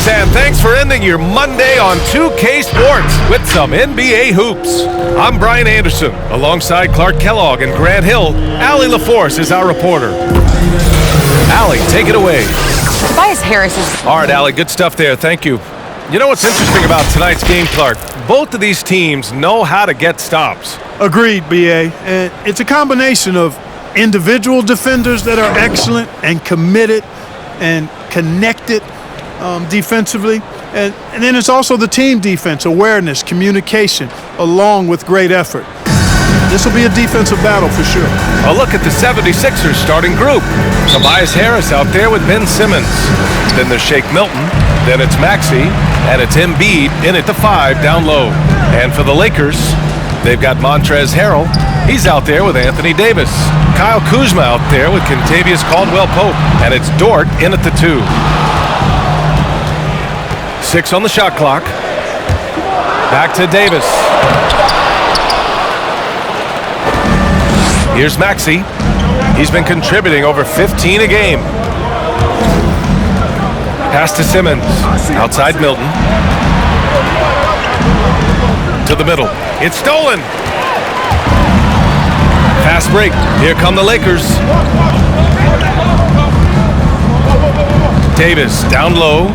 and thanks for ending your Monday on 2K Sports with some NBA hoops. I'm Brian Anderson, alongside Clark Kellogg and Grant Hill. Allie LaForce is our reporter. Allie, take it away. Tobias Harris is... All right, Allie, good stuff there. Thank you. You know what's interesting about tonight's game, Clark? Both of these teams know how to get stops. Agreed, B.A. And it's a combination of individual defenders that are excellent and committed and connected defensively. And then it's also the team defense, awareness, communication, along with great effort. This will be a defensive battle for sure. A look at the 76ers starting group. Tobias Harris out there with Ben Simmons. Then there's Shake Milton. Then it's Maxey. And it's Embiid in at the 5 down low. And for the Lakers, they've got Montrezl Harrell. He's out there with Anthony Davis. Kyle Kuzma out there with Kentavious Caldwell-Pope. And it's Dort in at the 2. 6 on the shot clock. Back to Davis. Here's Maxey. He's been contributing over 15 a game. Pass to Simmons. Outside Milton. To the middle. It's stolen. Fast break. Here come the Lakers. Davis down low.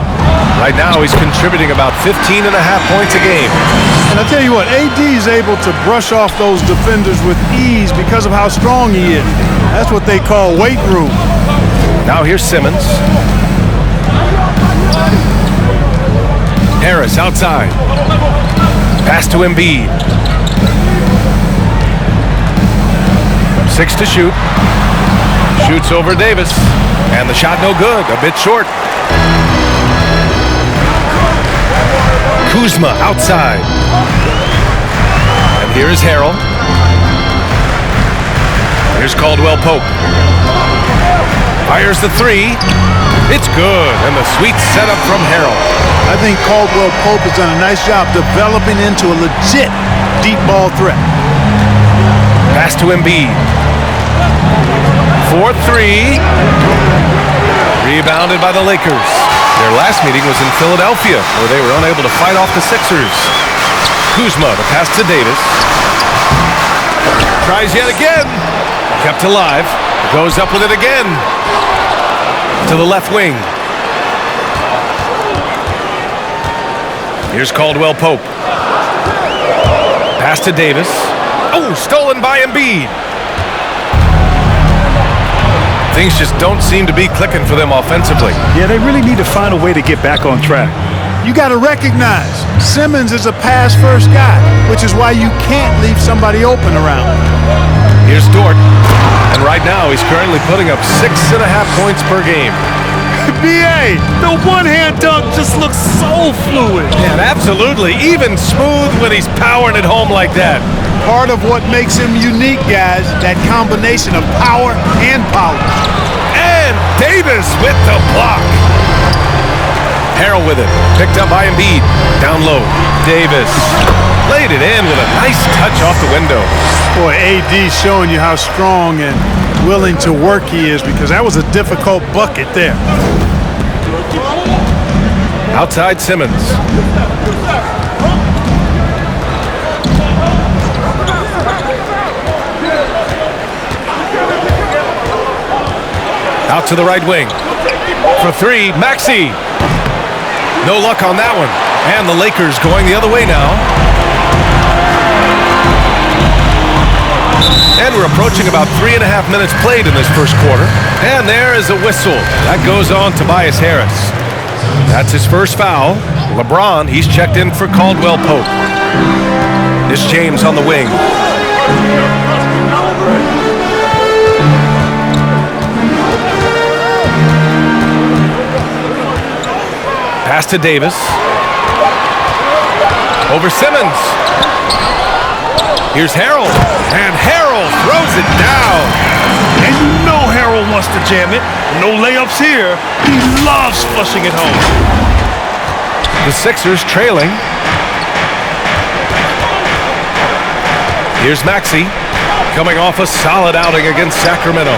Right now he's contributing about 15.5 points a game. And I tell you what, AD is able to brush off those defenders with ease because of how strong he is. That's what they call weight room. Now here's Simmons. Harris outside. Pass to Embiid. 6 to shoot. Shoots over Davis. And the shot no good. A bit short. Kuzma outside. And here is Harrell. Here's Caldwell-Pope. Fires the 3. It's good. And the sweet setup from Harrell. I think Caldwell-Pope has done a nice job developing into a legit deep ball threat. Pass to Embiid. 4-3. Rebounded by the Lakers. Their last meeting was in Philadelphia, where they were unable to fight off the Sixers. Kuzma, the pass to Davis. Tries yet again. Kept alive. Goes up with it again. To the left wing. Here's Caldwell-Pope. Pass to Davis. Oh, stolen by Embiid. Things just don't seem to be clicking for them offensively. Yeah, they really need to find a way to get back on track. You got to recognize Simmons is a pass-first guy, which is why you can't leave somebody open around. Here's Dort. And right now, he's currently putting up 6.5 points per game. B.A., the one-hand dunk just looks so fluid. Yeah, absolutely. Even smooth when he's powering it home like that. Part of what makes him unique, guys, that combination of power and polish. And Davis with the block. Harrell with it. Picked up by Embiid. Down low. Davis laid it in with a nice touch off the window. Boy, AD showing you how strong and willing to work he is, because that was a difficult bucket there. Outside Simmons. Out to the right wing. For 3, Maxey. No luck on that one. And the Lakers going the other way now. And we're approaching about 3.5 minutes played in this first quarter. And there is a whistle. That goes on Tobias Harris. That's his first foul. LeBron, he's checked in for Caldwell-Pope. This James on the wing. Pass to Davis. Over Simmons. Here's Harrell. And Harrell throws it down. And you know Harrell wants to jam it. No layups here. He loves flushing it home. The Sixers trailing. Here's Maxey. Coming off a solid outing against Sacramento.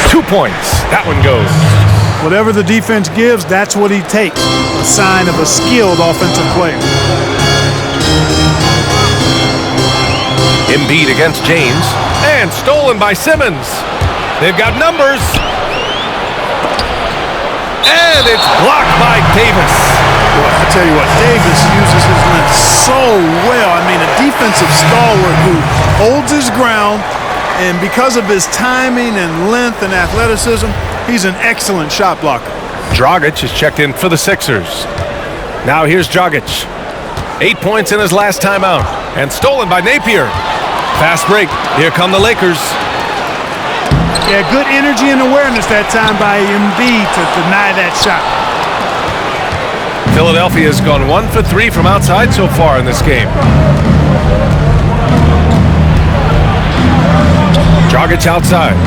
2 points. That one goes. Whatever the defense gives, that's what he takes. a sign of a skilled offensive player. Embiid against James, and stolen by Simmons. They've got numbers. And it's blocked by Davis. Boy, I tell you what, Davis uses his length so well. I mean, a defensive stalwart who holds his ground, and because of his timing and length and athleticism, he's an excellent shot blocker. Dragic is checked in for the Sixers. Now here's Dragic. 8 points in his last timeout, and stolen by Napier. Fast break. Here come the Lakers. Yeah, good energy and awareness that time by Embiid to deny that shot. Philadelphia has gone 1 for 3 from outside so far in this game. Dragic outside.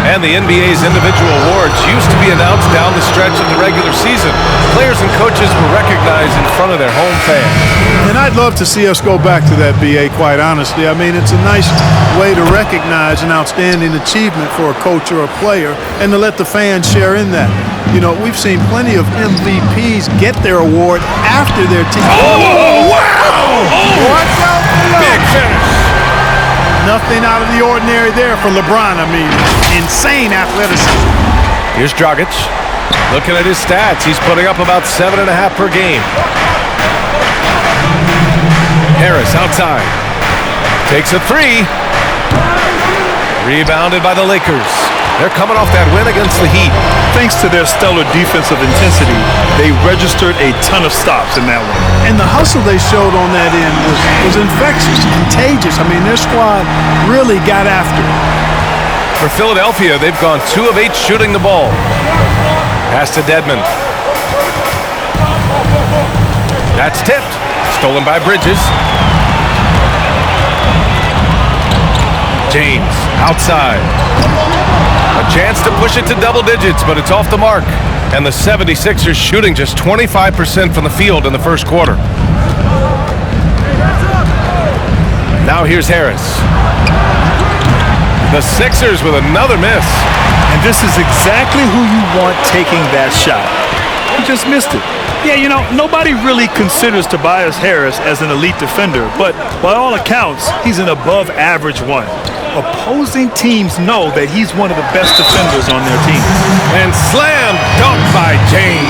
And the NBA's individual awards used to be announced down the stretch of the regular season. Players and coaches were recognized in front of their home fans. And I'd love to see us go back to that, BA, quite honestly. I mean, it's a nice way to recognize an outstanding achievement for a coach or a player and to let the fans share in that. You know, we've seen plenty of MVPs get their award after their team. Oh, wow! Watch out below. Big finish. Nothing out of the ordinary there for LeBron. I mean, insane athleticism. Here's Dragic. Looking at his stats, he's putting up about 7.5 per game. Harris outside. Takes a three. Rebounded by the Lakers. They're coming off that win against the Heat. Thanks to their stellar defensive intensity, they registered a ton of stops in that one. And the hustle they showed on that end was infectious, contagious. I mean, their squad really got after it. For Philadelphia, they've gone 2 of 8 shooting the ball. Pass to Dedmon. That's tipped. Stolen by Bridges. James outside. A chance to push it to double digits, but it's off the mark. And the 76ers shooting just 25% from the field in the first quarter. Now here's Harris. The Sixers with another miss. And this is exactly who you want taking that shot. He just missed it. Yeah, you know, nobody really considers Tobias Harris as an elite defender, but by all accounts, he's an above-average one. Opposing teams know that he's one of the best defenders on their team. And slam dunk by James.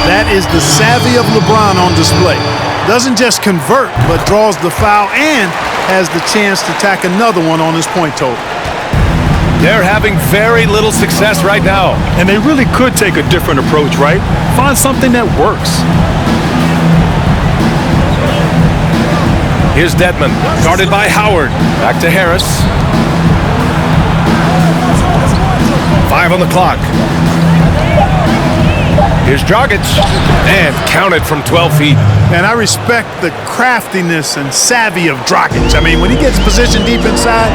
That is the savvy of LeBron on display. Doesn't just convert, but draws the foul and has the chance to tack another one on his point total. They're having very little success right now. And they really could take a different approach, right? Find something that works. Here's Dedmon, guarded by Howard. Back to Harris. 5 on the clock. Here's Dragic, and counted from 12 feet. And I respect the craftiness and savvy of Dragic. I mean, when he gets positioned deep inside,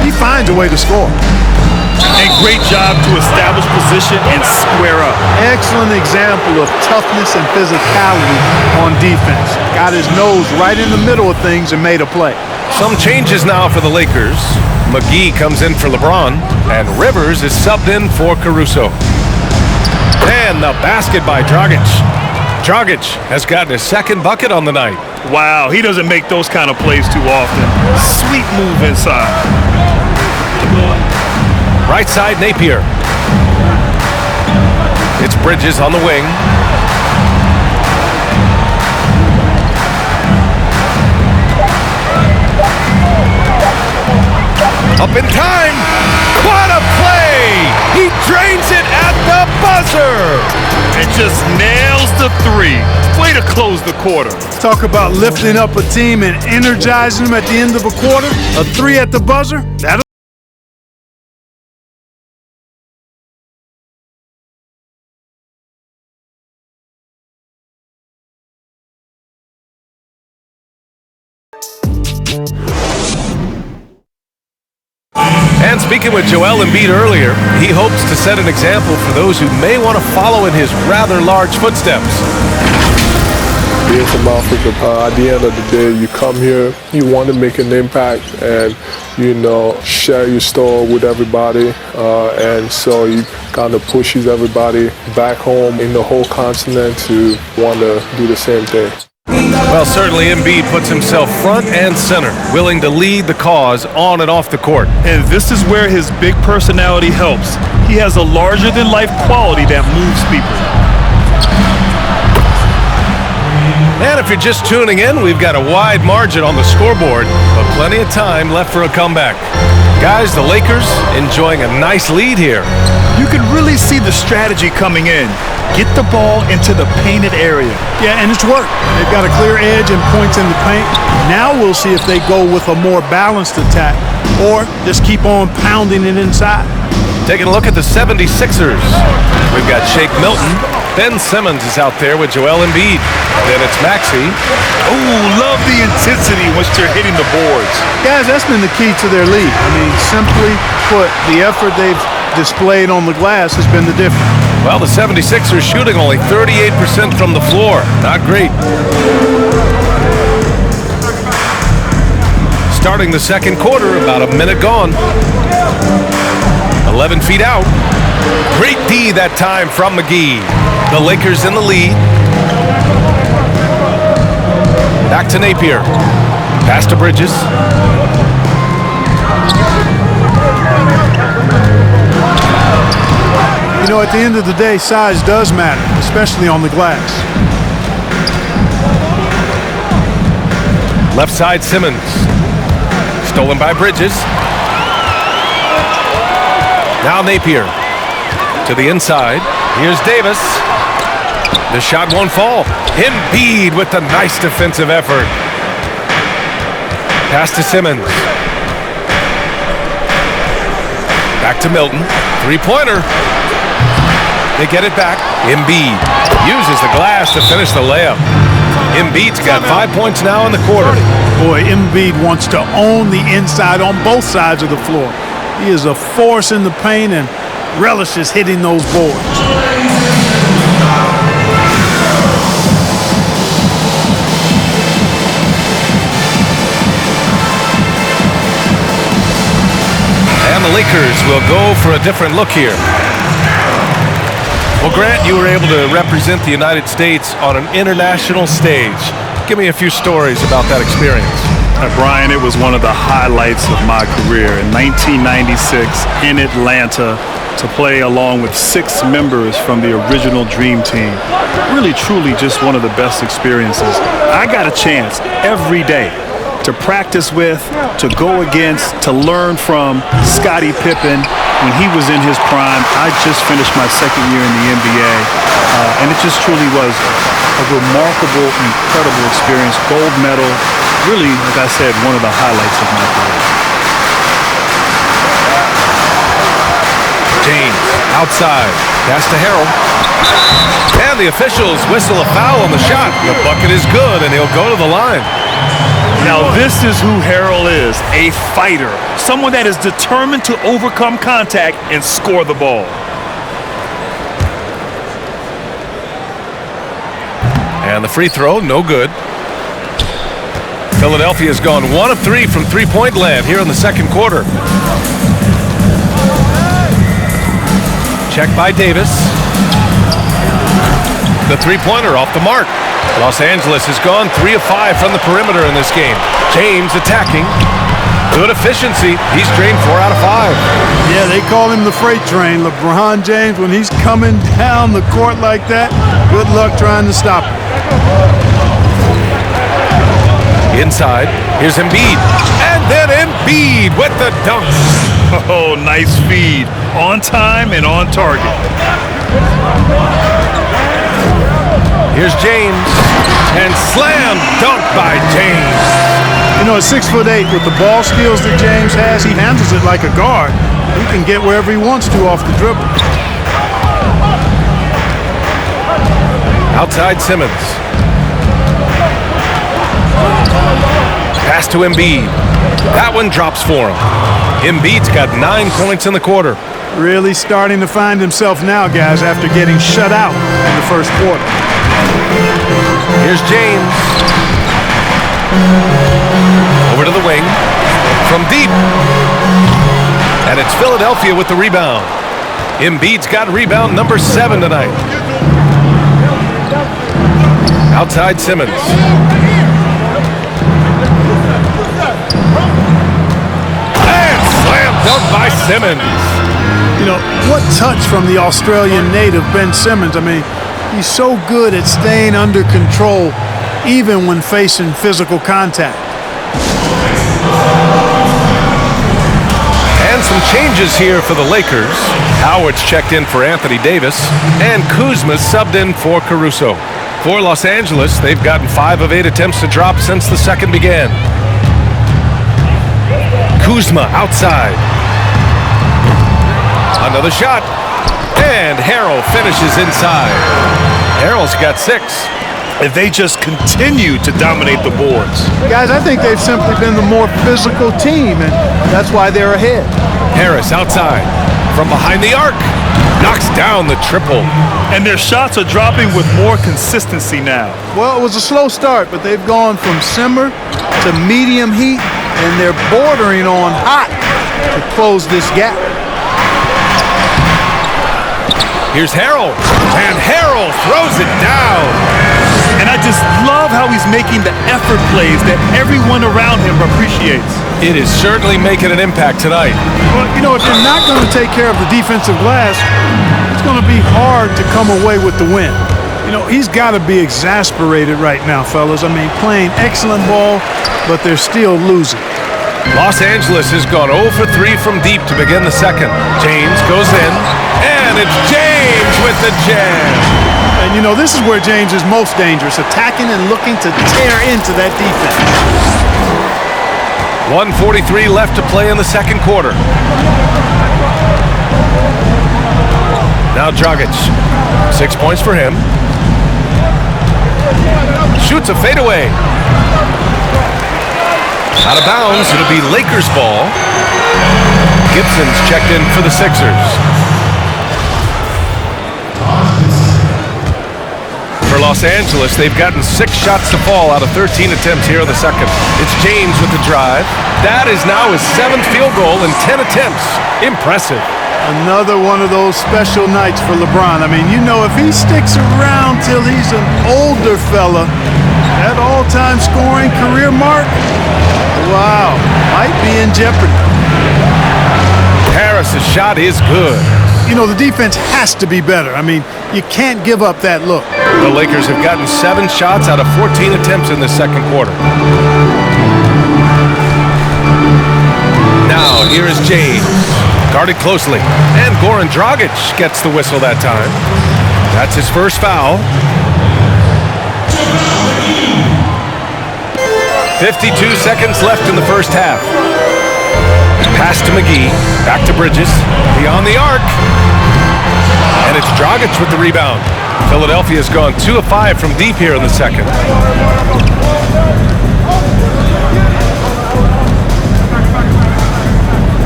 he finds a way to score. And great job to establish position and square up. Excellent example of toughness and physicality on defense. Got his nose right in the middle of things and made a play. Some changes now for the Lakers. McGee comes in for LeBron, and Rivers is subbed in for Caruso. And the basket by Dragic. Dragic has gotten his second bucket on the night. Wow, he doesn't make those kind of plays too often. Sweet move inside. Right side, Napier. It's Bridges on the wing. Up in time. What a play! He drains it at the buzzer. And just nails the three. Way to close the quarter. Talk about lifting up a team and energizing them at the end of a quarter. A three at the buzzer, that'll And speaking with Joel Embiid earlier, he hopes to set an example for those who may want to follow in his rather large footsteps. being from Africa, at the end of the day, you come here, you want to make an impact and, share your story with everybody. And so you kind of pushes everybody back home in the whole continent to want to do the same thing. Well, certainly Embiid puts himself front and center, willing to lead the cause on and off the court. And this is where his big personality helps. He has a larger-than-life quality that moves people. And if you're just tuning in, we've got a wide margin on the scoreboard, but plenty of time left for a comeback. Guys, the Lakers enjoying a nice lead here. You can really see the strategy coming in. Get the ball into the painted area. Yeah, and it's worked. They've got a clear edge and points in the paint. Now we'll see if they go with a more balanced attack or just keep on pounding it inside. Taking a look at the 76ers. We've got Shake Milton. Ben Simmons is out there with Joel Embiid. Then it's Maxey. Oh, love the intensity once they're hitting the boards. Guys, that's been the key to their lead. I mean, simply put, the effort they've displayed on the glass has been the difference. Well, the 76ers shooting only 38% from the floor. Not great. Starting the second quarter, about a minute gone. 11 feet out. Great D that time from McGee. The Lakers in the lead. Back to Napier. Pass to Bridges. At the end of the day, size does matter, especially on the glass. Left side, Simmons. Stolen by Bridges. Now Napier. To the inside. Here's Davis. The shot won't fall. Embiid with the nice defensive effort. Pass to Simmons. Back to Milton. Three-pointer. They get it back. Embiid uses the glass to finish the layup. Embiid's got 5 points now in the quarter. Boy, Embiid wants to own the inside on both sides of the floor. He is a force in the paint and relishes hitting those boards. And the Lakers will go for a different look here. Well, Grant, you were able to represent the United States on an international stage. Give me a few stories about that experience. Brian, it was one of the highlights of my career. In 1996 in Atlanta, to play along with 6 members from the original Dream Team. Really, truly just one of the best experiences. I got a chance every day to practice with, to go against, to learn from Scottie Pippen when he was in his prime. I just finished my second year in the NBA, and it just truly was a remarkable, incredible experience. Gold medal, really, like I said, one of the highlights of my career. James, outside, pass to Harrell. And the officials whistle a foul on the shot. The bucket is good, and he'll go to the line. Now this is who Harrell is, a fighter, someone that is determined to overcome contact and score the ball. And the free throw, no good. Philadelphia's gone 1 of 3 from three-point land here in the second quarter. Check by Davis. The three-pointer off the mark. Los Angeles has gone 3 of 5 from the perimeter in this game. James attacking. Good efficiency. He's drained 4 out of 5. Yeah, they call him the freight train. LeBron James, when he's coming down the court like that, good luck trying to stop him. Inside, here's Embiid. And then Embiid with the dunks. Oh, nice feed. On time and on target. Here's James. And slam dunk by James. At 6'8", with the ball skills that James has, he handles it like a guard. He can get wherever he wants to off the dribble. Outside Simmons. Pass to Embiid. That one drops for him. Embiid's got 9 points in the quarter. Really starting to find himself now, guys, after getting shut out in the first quarter. Here's James. Over to the wing. From deep. And it's Philadelphia with the rebound. Embiid's got rebound number 7 tonight. Outside Simmons. And slam dunk by Simmons. You know, what touch from the Australian native, Ben Simmons. I mean, he's so good at staying under control even when facing physical contact. And some changes here for the Lakers. Howard's checked in for Anthony Davis, and Kuzma's subbed in for Caruso. For Los Angeles, they've gotten 5 of 8 attempts to drop since the second began. Kuzma outside. Another shot. And Harrell finishes inside. Harrell's got 6. If they just continue to dominate the boards. Guys, I think they've simply been the more physical team, and that's why they're ahead. Harris outside. From behind the arc. Knocks down the triple. And their shots are dropping with more consistency now. Well, it was a slow start, but they've gone from simmer to medium heat, and they're bordering on hot to close this gap. Here's Harrell, and Harrell throws it down. And I just love how he's making the effort plays that everyone around him appreciates. It is certainly making an impact tonight. Well, you know, if you're not going to take care of the defensive glass, it's going to be hard to come away with the win. You know, he's got to be exasperated right now, fellas. I mean, playing excellent ball, but they're still losing. Los Angeles has gone 0 for 3 from deep to begin the second. James goes in, and it's James with the jam. And, you know, this is where James is most dangerous, attacking and looking to tear into that defense. 1:43 left to play in the second quarter. Now Dragic. 6 points for him. Shoots a fadeaway. Out of bounds, it'll be Lakers ball. Gibson's checked in for the Sixers. For Los Angeles, they've gotten 6 shots to fall out of 13 attempts here in the second. It's James with the drive. That is now his 7th field goal in 10 attempts. Impressive. Another one of those special nights for LeBron. I mean, you know, if he sticks around till he's an older fella, that all-time scoring career mark, wow, might be in jeopardy. Harris's shot is good. You know, the defense has to be better. I mean, you can't give up that look. The Lakers have gotten 7 shots out of 14 attempts in the second quarter. Now, here is James. Guarded closely. And Goran Dragic gets the whistle that time. That's his first foul. 52 seconds left in the first half. Pass to McGee. Back to Bridges. Beyond the arc. And it's Dragic with the rebound. Philadelphia's gone 2 of 5 from deep here in the second.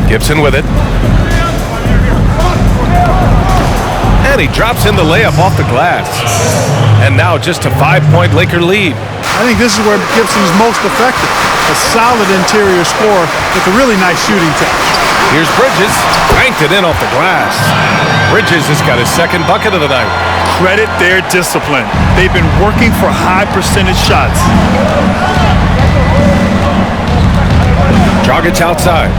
Gibson with it. And he drops in the layup off the glass. And now just a 5-point Laker lead. I think this is where Gibson's most effective. A solid interior scorer with a really nice shooting touch. Here's Bridges. Banked it in off the glass. Bridges has got his 2nd bucket of the night. Credit their discipline. They've been working for high percentage shots. Dragic outside.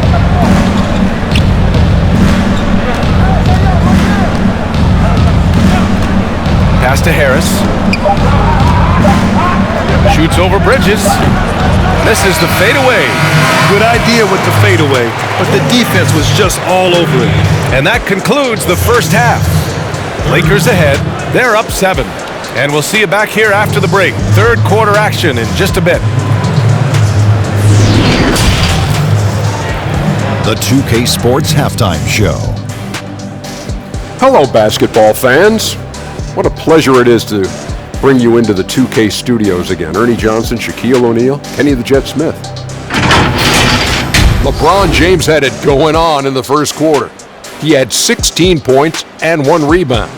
Pass to Harris. Shoots over Bridges. Misses the fadeaway. Good idea with the fadeaway, but the defense was just all over it. And that concludes the first half. Lakers ahead. They're up 7. And we'll see you back here after the break. Third quarter action in just a bit. The 2K Sports Halftime Show. Hello, basketball fans. What a pleasure it is to bring you into the 2K studios again. Ernie Johnson, Shaquille O'Neal, Kenny the Jet Smith. LeBron James had it going on in the first quarter. He had 16 points and 1 rebound.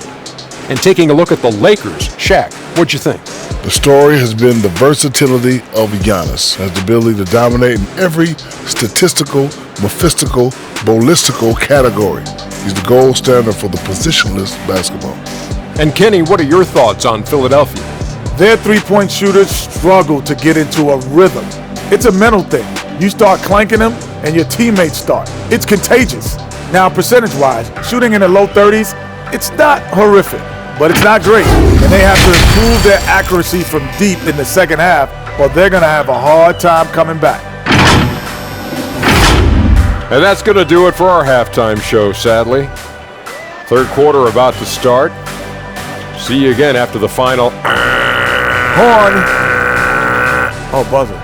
And taking a look at the Lakers, Shaq, What'd you think? The story has been the versatility of Giannis, has the ability to dominate in every statistical, mephistical, ballistical category. He's the gold standard for the positionless basketball. And Kenny, what are your thoughts on Philadelphia? Their three-point shooters struggle to get into a rhythm. It's a mental thing. You start clanking them, and your teammates start. It's contagious. Now, percentage-wise, shooting in the low 30s, it's not horrific, but it's not great. And they have to improve their accuracy from deep in the second half, or they're going to have a hard time coming back. And that's going to do it for our halftime show, sadly. Third quarter about to start. See you again after the final. Horn. Oh, buzzer.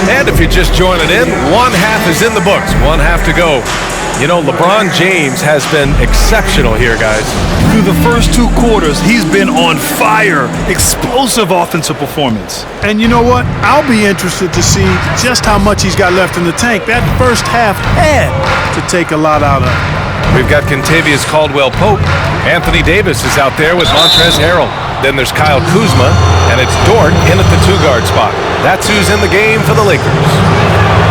And if you're just joining in, one half is in the books, one half to go. You know, LeBron James has been exceptional here, guys. Through the first two quarters, he's been on fire. Explosive offensive performance. And you know what? I'll be interested to see just how much he's got left in the tank. That first half had to take a lot out of it. We've got Kentavious Caldwell-Pope. Anthony Davis is out there with Montrezl Harrell. Then there's Kyle Kuzma, and it's Dort in at the two-guard spot. That's who's in the game for the Lakers.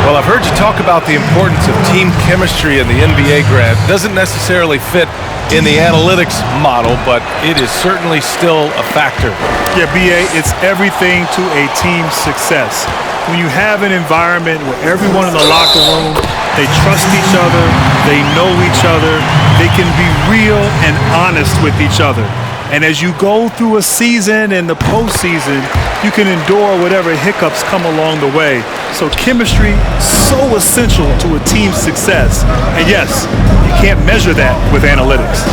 Well, I've heard you talk about the importance of team chemistry in the NBA, Grant. Doesn't necessarily fit in the analytics model, but it is certainly still a factor. Yeah, B.A., it's everything to a team's success. When you have an environment where everyone in the locker room, they trust each other, they know each other, they can be real and honest with each other. And as you go through a season and the postseason, you can endure whatever hiccups come along the way. So chemistry, so essential to a team's success. And yes, you can't measure that with analytics.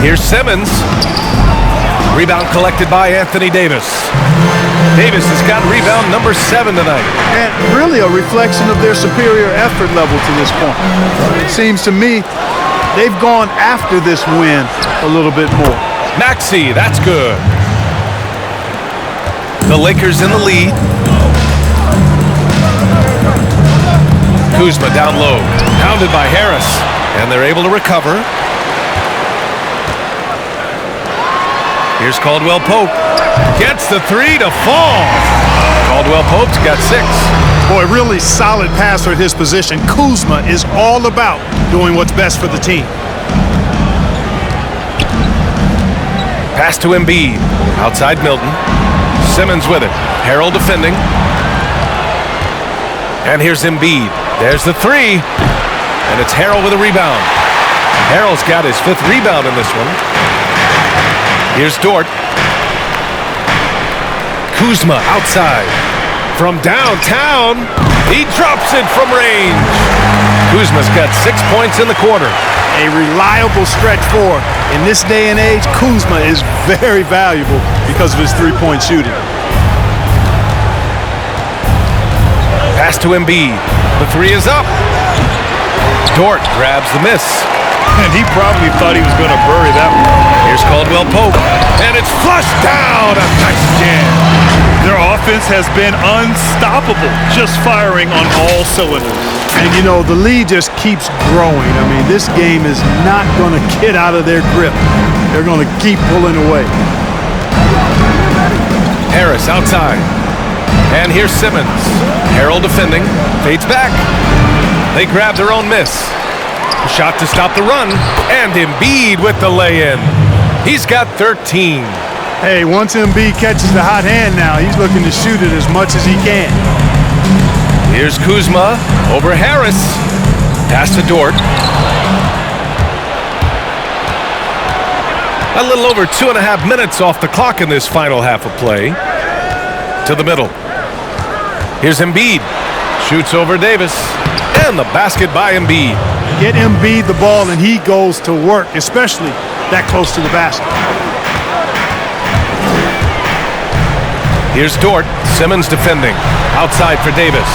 Here's Simmons. Rebound collected by Anthony Davis. Davis has got rebound number 7 tonight. And really a reflection of their superior effort level to this point. It seems to me they've gone after this win a little bit more. Maxey, that's good. The Lakers in the lead. Kuzma down low, pounded by Harris, and they're able to recover. Here's Caldwell-Pope. Gets the three to fall. Caldwell-Pope's got 6. Boy, really solid passer at his position. Kuzma is all about doing what's best for the team. Pass to Embiid. Outside Milton. Simmons with it. Harrell defending. And here's Embiid. There's the 3. And it's Harrell with a rebound. Harrell's got his 5th rebound in this one. Here's Dort. Kuzma outside. From downtown, he drops it from range. Kuzma's got 6 points in the quarter. A reliable stretch forward. In this day and age, Kuzma is very valuable because of his three-point shooting. Pass to Embiid. The 3 is up. Dort grabs the miss. And he probably thought he was going to bury that one. Here's Caldwell-Pope. And it's flushed down. A nice jam. Their offense has been unstoppable, just firing on all cylinders. And, you know, the lead just keeps growing. I mean, this game is not going to get out of their grip. They're going to keep pulling away. Harris outside. And here's Simmons. Harrell defending. Fades back. They grab their own miss. A shot to stop the run. And Embiid with the lay-in. He's got 13. Hey, once Embiid catches the hot hand now, he's looking to shoot it as much as he can. Here's Kuzma over Harris. Pass to Dort. A little over 2.5 minutes off the clock in this final half of play. To the middle. Here's Embiid. Shoots over Davis. And the basket by Embiid. Get Embiid the ball and he goes to work, especially that close to the basket. Here's Dort. Simmons defending. Outside for Davis.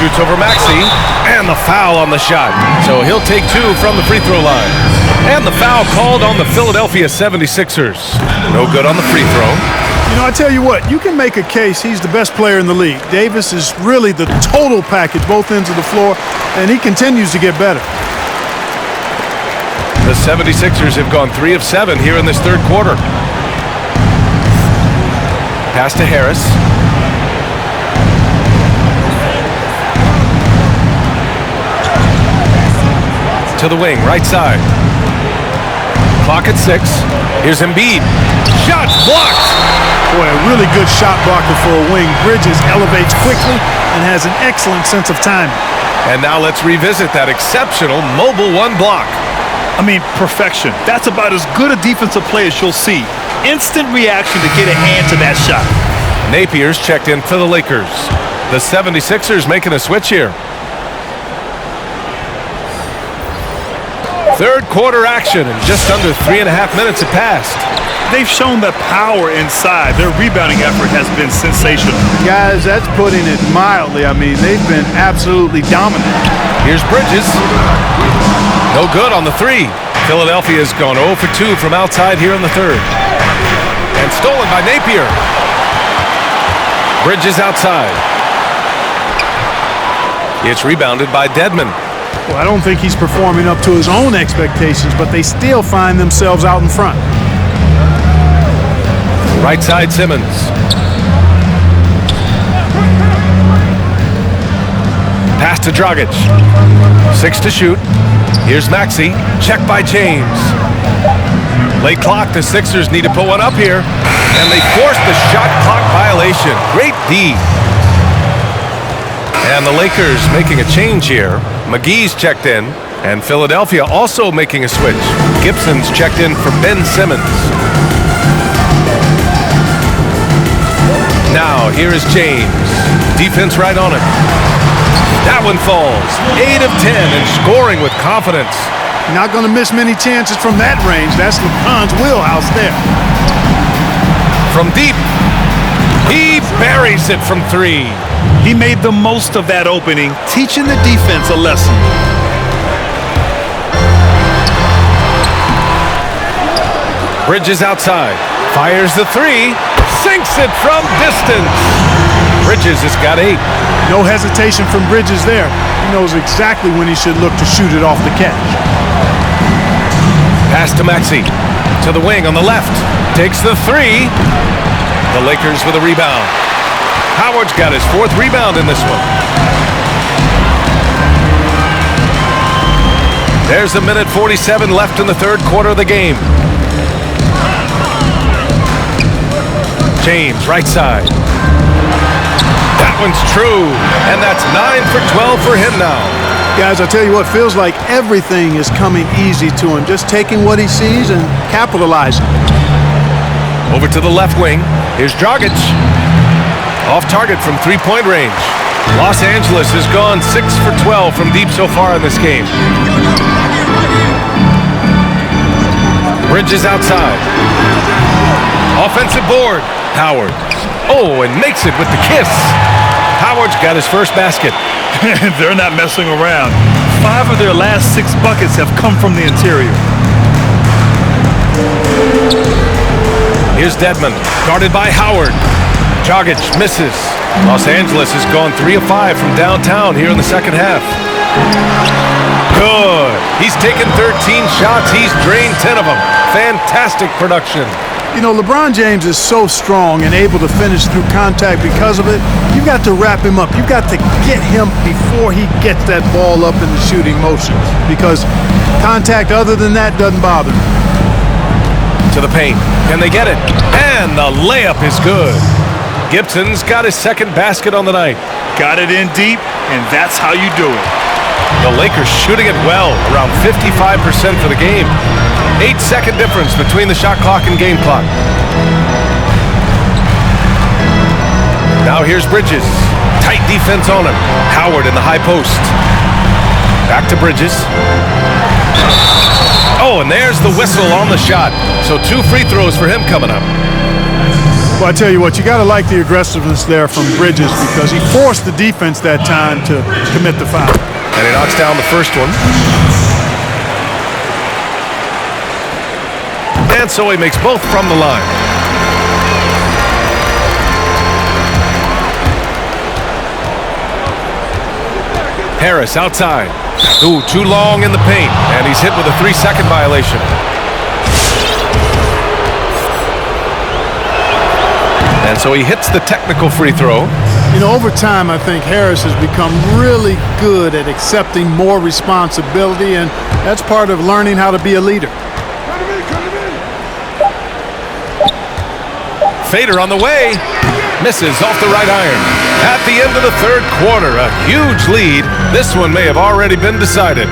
Shoots over Maxey. And the foul on the shot. So he'll take 2 from the free throw line. And the foul called on the Philadelphia 76ers. No good on the free throw. You know, I tell you what, you can make a case he's the best player in the league. Davis is really the total package, both ends of the floor, and he continues to get better. The 76ers have gone 3 of 7 here in this third quarter. Pass to Harris. To the wing, right side. Clock at 6. Here's Embiid. Shot blocked. Boy, a really good shot blocker for a wing. Bridges elevates quickly and has an excellent sense of timing. And now let's revisit that exceptional mobile one block. I mean, perfection. That's about as good a defensive play as you'll see. Instant reaction to get a hand to that shot. Napier's checked in for the Lakers. The 76ers making a switch here. Third quarter action, and just under 3.5 minutes have passed. They've shown the power inside. Their rebounding effort has been sensational. Guys, that's putting it mildly. I mean, they've been absolutely dominant. Here's Bridges. No good on the 3. Philadelphia's gone 0 for 2 from outside here in the third. And stolen by Napier. Bridges outside. It's rebounded by Dedmon. Well, I don't think he's performing up to his own expectations, but they still find themselves out in front. Right side, Simmons. Pass to Dragic. 6 to shoot. Here's Maxey. Check by James. Late clock. The Sixers need to put one up here. And they force the shot clock violation. Great D. And the Lakers making a change here. McGee's checked in. And Philadelphia also making a switch. Gibson's checked in for Ben Simmons. Now, here is James. Defense right on him. That one falls. 8 of 10 and scoring with confidence. Not going to miss many chances from that range. That's LeBron's wheelhouse there. From deep, he buries it from 3. He made the most of that opening, teaching the defense a lesson. Bridges outside. Fires the 3. Sinks it from distance. Bridges has got 8. No hesitation from Bridges there. He knows exactly when he should look to shoot it off the catch. Pass to Maxey. To the wing on the left. Takes the 3. The Lakers with a rebound. Howard's got his 4th rebound in this one. There's a minute 47 left in the third quarter of the game. James, right side. That one's true, and that's 9 for 12 for him now. Guys, I'll tell you what, feels like everything is coming easy to him. Just taking what he sees and capitalizing. Over to the left wing. Here's Dragic. Off target from three-point range. Los Angeles has gone 6 for 12 from deep so far in this game. Bridges outside. Offensive board. Howard. Oh, and makes it with the kiss. Howard's got his first basket. They're not messing around. 5 of their last 6 buckets have come from the interior. Here's Dedmon, guarded by Howard. Dragic misses. Los Angeles has gone 3 of 5 from downtown here in the second half. Good. He's taken 13 shots. He's drained 10 of them. Fantastic production. You know, LeBron James is so strong and able to finish through contact because of it. You've got to wrap him up. You've got to get him before he gets that ball up in the shooting motion, because contact other than that doesn't bother him. To the paint. Can they get it? And the layup is good. Gibson's got his second basket on the night. Got it in deep, and that's how you do it. The Lakers shooting it well, around 55% for the game. 8-second difference between the shot clock and game clock. Now here's Bridges. Tight defense on him. Howard in the high post. Back to Bridges. Oh, and there's the whistle on the shot. So 2 free throws for him coming up. Well, I tell you what, you got to like the aggressiveness there from Bridges, because he forced the defense that time to commit the foul. And he knocks down the first one. And so he makes both from the line. Harris outside. Ooh, too long in the paint, and he's hit with a 3-second violation. And so he hits the technical free throw. You know, over time, I think Harris has become really good at accepting more responsibility, and that's part of learning how to be a leader. Fader on the way. Misses off the right iron. At the end of the third quarter, a huge lead. This one may have already been decided.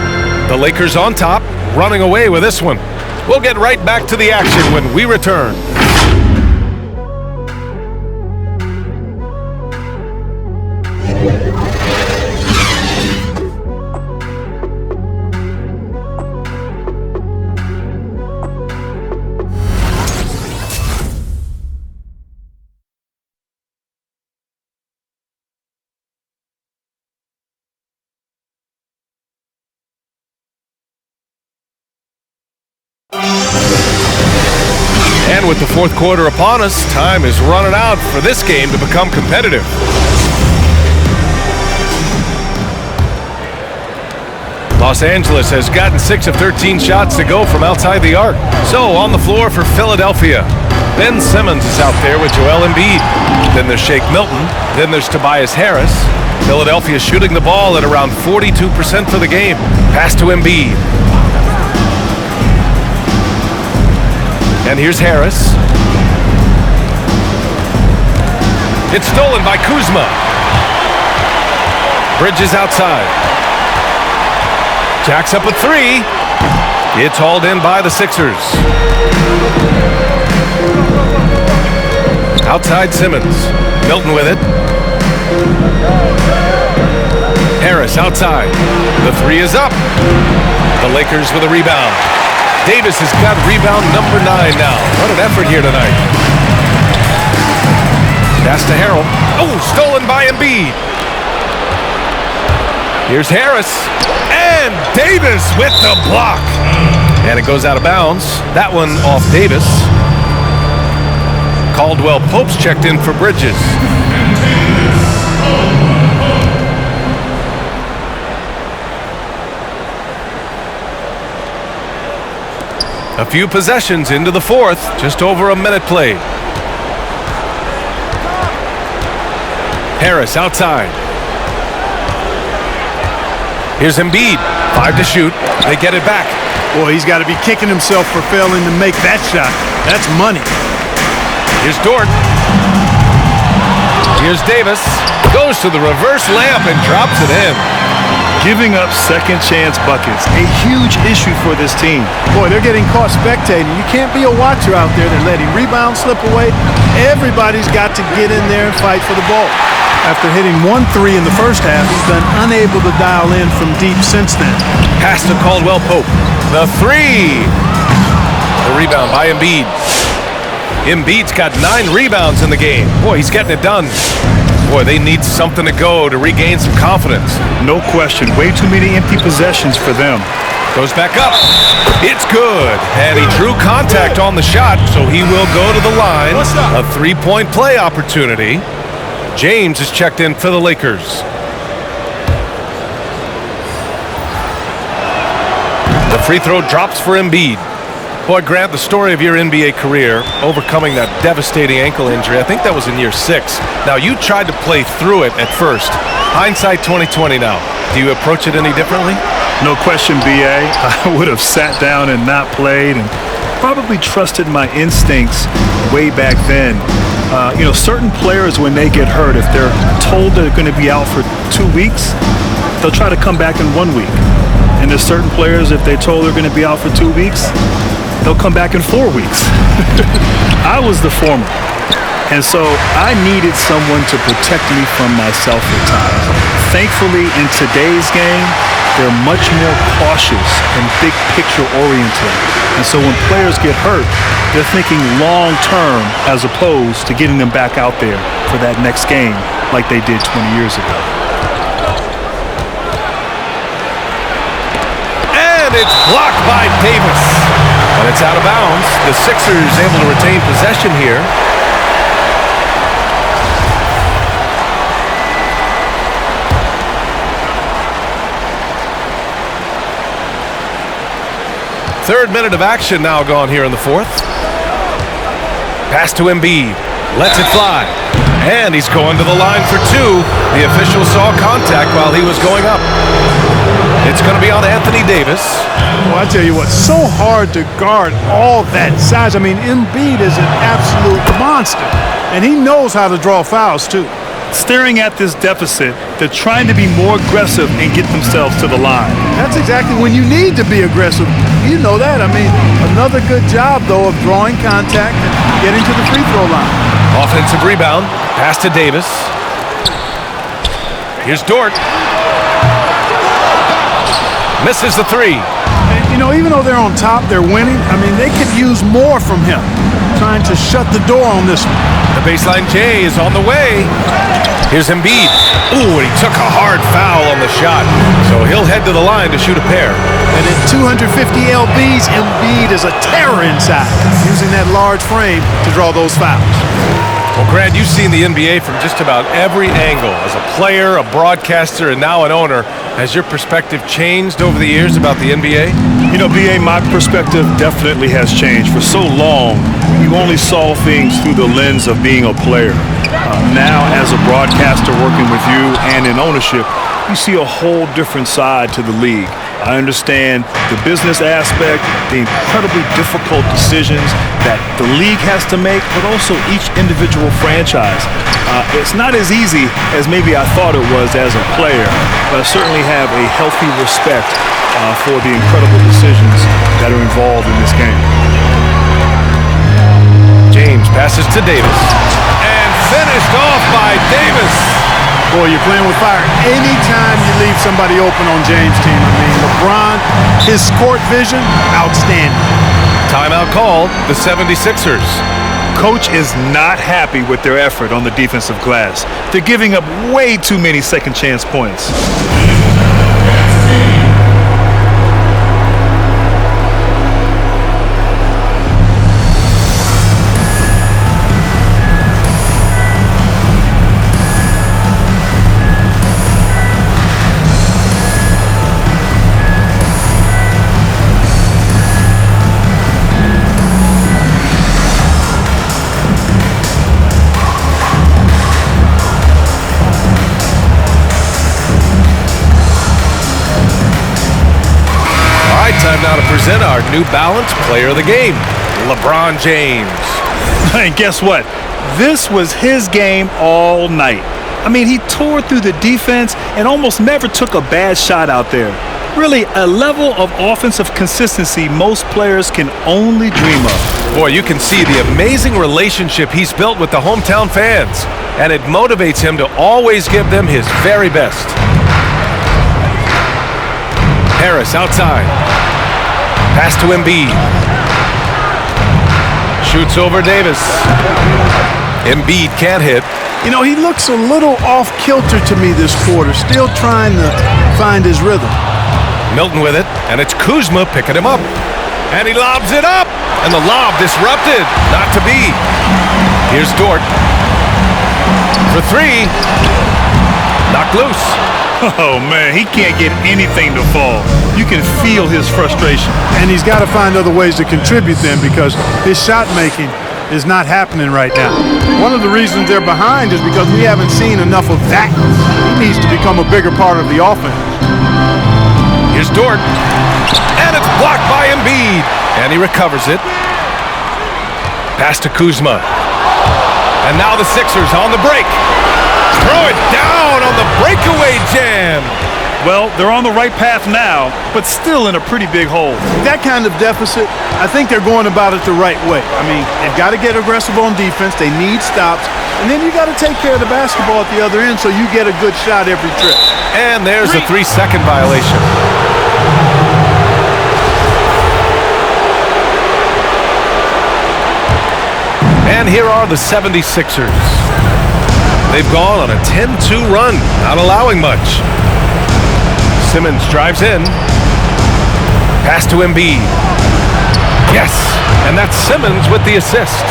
The Lakers on top, running away with this one. We'll get right back to the action when we return. And with the fourth quarter upon us, time is running out for this game to become competitive. Los Angeles has gotten 6 of 13 shots to go from outside the arc. So on the floor for Philadelphia, Ben Simmons is out there with Joel Embiid. Then there's Shake Milton. Then there's Tobias Harris. Philadelphia shooting the ball at around 42% for the game. Pass to Embiid. And here's Harris. It's stolen by Kuzma. Bridges outside. Jacks up a 3. It's hauled in by the Sixers. Outside Simmons. Milton with it. Harris outside. The 3 is up. The Lakers with a rebound. Davis has got rebound number 9 now. What an effort here tonight. Pass to Harrell. Oh, stolen by Embiid. Here's Harris. And Davis with the block. And it goes out of bounds. That one off Davis. Caldwell Pope's checked in for Bridges. A few possessions into the fourth, just over a minute played. Harris outside. Here's Embiid, 5 to shoot. They get it back. Boy, he's got to be kicking himself for failing to make that shot. That's money. Here's Dort. Here's Davis. Goes to the reverse layup and drops it in. Giving up second chance buckets, a huge issue for this team. Boy, they're getting caught spectating. You can't be a watcher out there that letting rebounds slip away. Everybody's got to get in there and fight for the ball. After hitting 1 3 in the first half, he's been unable to dial in from deep since then. Pass to Caldwell Pope. The 3. The rebound by Embiid. Embiid's got 9 rebounds in the game. Boy, he's getting it done. Boy, they need something to go to regain some confidence. No question. Way too many empty possessions for them. Goes back up. It's good. And he drew contact on the shot, so he will go to the line. A 3-point play opportunity. James is checked in for the Lakers. The free throw drops for Embiid. Boy, Grant, the story of your NBA career, overcoming that devastating ankle injury, I think that was in year 6. Now, you tried to play through it at first. Hindsight 2020 now. Do you approach it any differently? No question, B.A. I would have sat down and not played and probably trusted my instincts way back then. You know, certain players, when they get hurt, if they're told they're going to be out for 2 weeks, they'll try to come back in 1 week. And there's certain players, if they're told they're going to be out for 2 weeks, they'll come back in 4 weeks. I was the former. And so I needed someone to protect me from myself at times. Thankfully, in today's game, they're much more cautious and big picture oriented. And so when players get hurt, they're thinking long term as opposed to getting them back out there for that next game like they did 20 years ago. And it's blocked by Davis. But it's out of bounds. The Sixers able to retain possession here. Third minute of action now gone here in the fourth. Pass to Embiid. Lets it fly. And he's going to the line for two. The official saw contact while he was going up. It's going to be on Anthony Davis. Well, I tell you what, so hard to guard all that size. I mean, Embiid is an absolute monster. And he knows how to draw fouls, too. Staring at this deficit, they're trying to be more aggressive and get themselves to the line. That's exactly when you need to be aggressive. You know that. I mean, another good job, though, of drawing contact and getting to the free throw line. Offensive rebound. Pass to Davis. Here's Dort. Misses the three. And, you know, even though they're on top, they're winning. I mean, they could use more from him. Trying to shut the door on this one. The baseline J is on the way. Here's Embiid. Ooh, and he took a hard foul on the shot. So he'll head to the line to shoot a pair. And at 250 lbs, Embiid is a terror inside, using that large frame to draw those fouls. Well, Grant, you've seen the NBA from just about every angle. As a player, a broadcaster, and now an owner. Has your perspective changed over the years about the NBA? You know, B.A., my perspective definitely has changed. For so long, you only saw things through the lens of being a player. Now, as a broadcaster working with you and in ownership, you see a whole different side to the league. I understand the business aspect, the incredibly difficult decisions that the league has to make, but also each individual franchise. It's not as easy as maybe I thought it was as a player, but I certainly have a healthy respect for the incredible decisions that are involved in this game. James passes to Davis. And finished off by Davis. Boy, you're playing with fire. Anytime you leave somebody open on James' team, I mean, LeBron, his court vision, outstanding. Timeout called, the 76ers. Coach is not happy with their effort on the defensive glass. They're giving up way too many second chance points. Time now to present our New Balance Player of the Game, LeBron James. And guess what? This was his game all night. I mean, he tore through the defense and almost never took a bad shot out there. Really, a level of offensive consistency most players can only dream of. Boy, you can see the amazing relationship he's built with the hometown fans, and it motivates him to always give them his very best. Harris outside. Pass to Embiid. Shoots over Davis. Embiid can't hit. You know, he looks a little off kilter to me this quarter, still trying to find his rhythm. Milton with it, and it's Kuzma picking him up. And he lobs it up, and the lob disrupted. Not to be. Here's Dort. For three. Knocked loose. Oh, man, he can't get anything to fall. You can feel his frustration. And he's got to find other ways to contribute then, because his shot making is not happening right now. One of the reasons they're behind is because we haven't seen enough of that. He needs to become a bigger part of the offense. Here's Dort. And it's blocked by Embiid. And he recovers it. Pass to Kuzma. And now the Sixers on the break. Throw it down on the breakaway jam. Well, they're on the right path now, but still in a pretty big hole. That kind of deficit, I think they're going about it the right way. I mean, they've got to get aggressive on defense. They need stops. And then you got to take care of the basketball at the other end so you get a good shot every trip. And there's a 3-second violation. And here are the 76ers. They've gone on a 10-2 run, not allowing much. Simmons drives in. Pass to Embiid. Yes, and that's Simmons with the assist.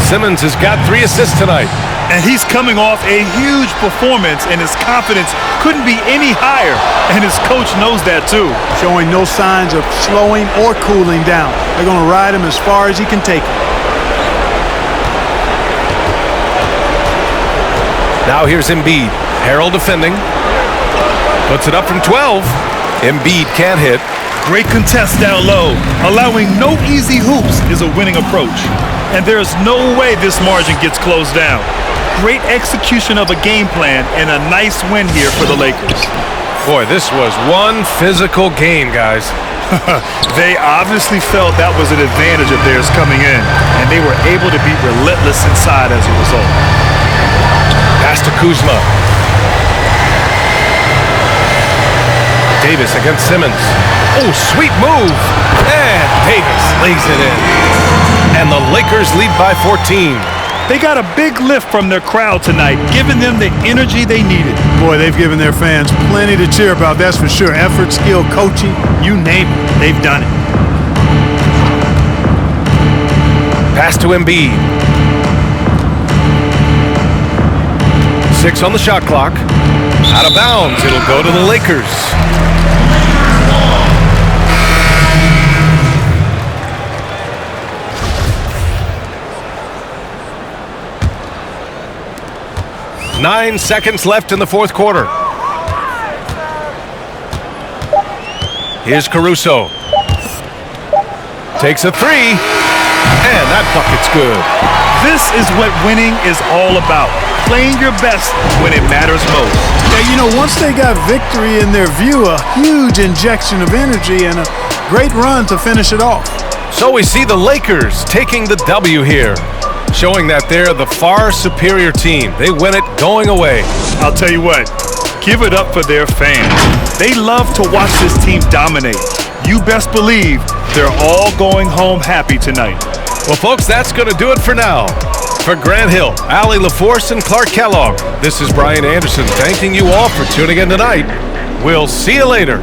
Simmons has got 3 assists tonight. And he's coming off a huge performance, and his confidence couldn't be any higher. And his coach knows that too. Showing no signs of slowing or cooling down. They're going to ride him as far as he can take him. Now here's Embiid. Harrell defending. Puts it up from 12. Embiid can't hit. Great contest down low. Allowing no easy hoops is a winning approach. And there's no way this margin gets closed down. Great execution of a game plan and a nice win here for the Lakers. Boy, this was one physical game, guys. They obviously felt that was an advantage of theirs coming in, and they were able to be relentless inside as a result. Pass to Kuzma. Davis against Simmons. Oh, sweet move. And Davis lays it in. And the Lakers lead by 14. They got a big lift from their crowd tonight, giving them the energy they needed. Boy, they've given their fans plenty to cheer about, that's for sure. Effort, skill, coaching, you name it, they've done it. Pass to Embiid. 6 on the shot clock. Out of bounds. It'll go to the Lakers. Nine seconds left in the fourth quarter. Here's Caruso. Takes a three. And that bucket's good. This is what winning is all about. Playing your best when it matters most. Yeah, you know, once they got victory in their view, a huge injection of energy and a great run to finish it off. So we see the Lakers taking the W here, showing that they're the far superior team. They win it going away. I'll tell you what, give it up for their fans. They love to watch this team dominate. You best believe they're all going home happy tonight. Well, folks, that's going to do it for now. For Grant Hill, Allie LaForce, and Clark Kellogg, this is Brian Anderson thanking you all for tuning in tonight. We'll see you later.